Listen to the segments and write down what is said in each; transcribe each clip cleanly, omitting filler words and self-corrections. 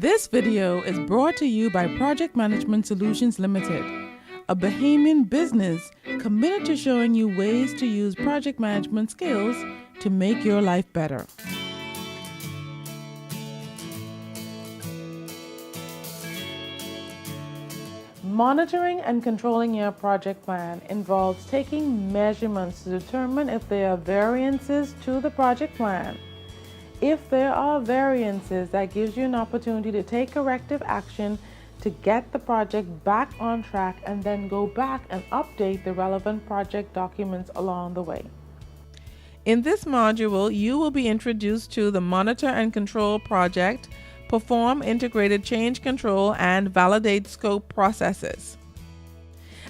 This video is brought to you by Project Management Solutions Limited, a Bahamian business committed to showing you ways to use project management skills to make your life better. Monitoring and controlling your project plan involves taking measurements to determine if there are variances to the project plan. If there are variances, that gives you an opportunity to take corrective action to get the project back on track and then go back and update the relevant project documents along the way. In this module, you will be introduced to the Monitor and Control Project, Perform Integrated Change Control, and Validate Scope processes.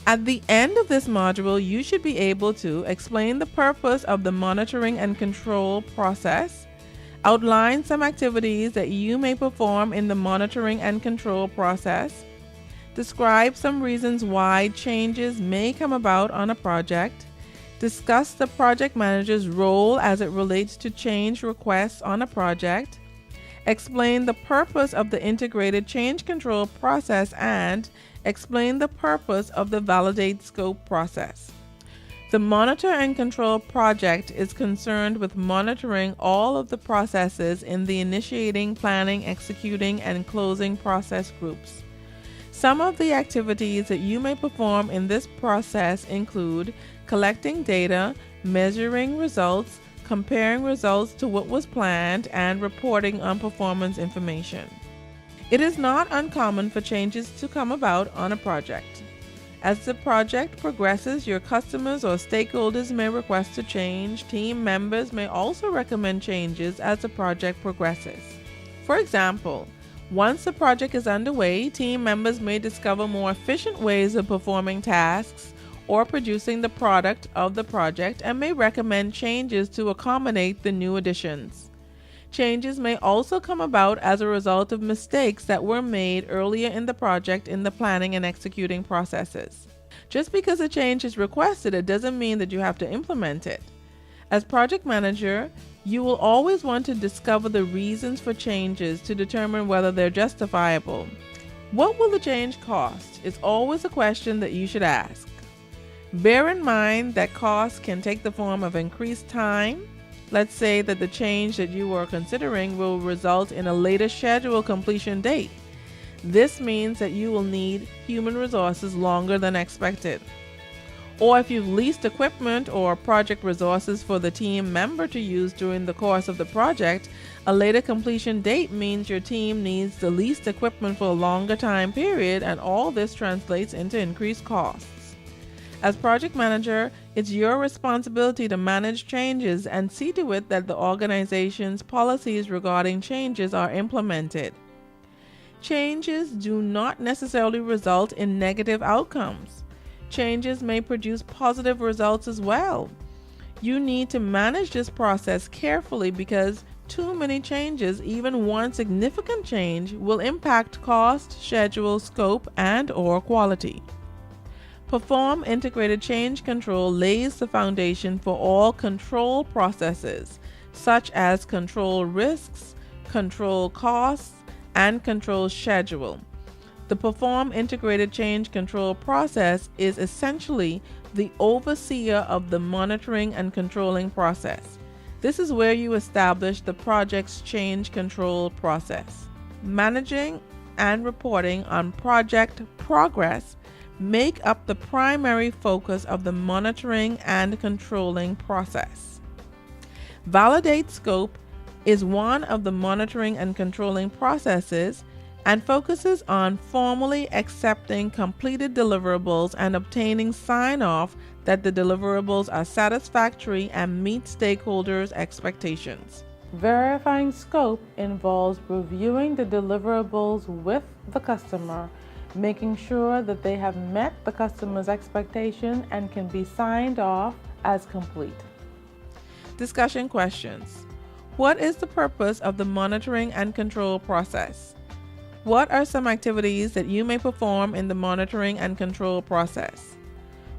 At the end of this module, you should be able to explain the purpose of the monitoring and control process, outline some activities that you may perform in the monitoring and control process, describe some reasons why changes may come about on a project, discuss the project manager's role as it relates to change requests on a project, explain the purpose of the integrated change control process, and explain the purpose of the validate scope process. The Monitor and Control Project is concerned with monitoring all of the processes in the initiating, planning, executing, and closing process groups. Some of the activities that you may perform in this process include collecting data, measuring results, comparing results to what was planned, and reporting on performance information. It is not uncommon for changes to come about on a project. As the project progresses, your customers or stakeholders may request a change. Team members may also recommend changes as the project progresses. For example, once the project is underway, team members may discover more efficient ways of performing tasks or producing the product of the project and may recommend changes to accommodate the new additions. Changes may also come about as a result of mistakes that were made earlier in the project in the planning and executing processes. Just because a change is requested, it doesn't mean that you have to implement it. As project manager, you will always want to discover the reasons for changes to determine whether they're justifiable. What will the change cost? Is always a question that you should ask. Bear in mind that costs can take the form of increased time. Let's say that the change that you are considering will result in a later scheduled completion date. This means that you will need human resources longer than expected. Or if you've leased equipment or project resources for the team member to use during the course of the project, a later completion date means your team needs the leased equipment for a longer time period, and all this translates into increased costs. As project manager, it's your responsibility to manage changes and see to it that the organization's policies regarding changes are implemented. Changes do not necessarily result in negative outcomes. Changes may produce positive results as well. You need to manage this process carefully because too many changes, even one significant change, will impact cost, schedule, scope, and/or quality. Perform Integrated Change Control lays the foundation for all control processes, such as control risks, control costs, and control schedule. The Perform Integrated Change Control process is essentially the overseer of the monitoring and controlling process. This is where you establish the project's change control process. Managing and reporting on project progress make up the primary focus of the monitoring and controlling process. Validate scope is one of the monitoring and controlling processes and focuses on formally accepting completed deliverables and obtaining sign-off that the deliverables are satisfactory and meet stakeholders' expectations. Verifying scope involves reviewing the deliverables with the customer, making sure that they have met the customer's expectation and can be signed off as complete. Discussion questions. What is the purpose of the monitoring and control process? What are some activities that you may perform in the monitoring and control process?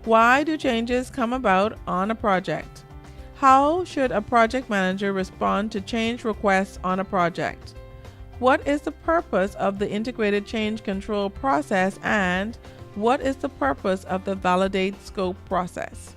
Why do changes come about on a project? How should a project manager respond to change requests on a project? What is the purpose of the integrated change control process, and what is the purpose of the validate scope process?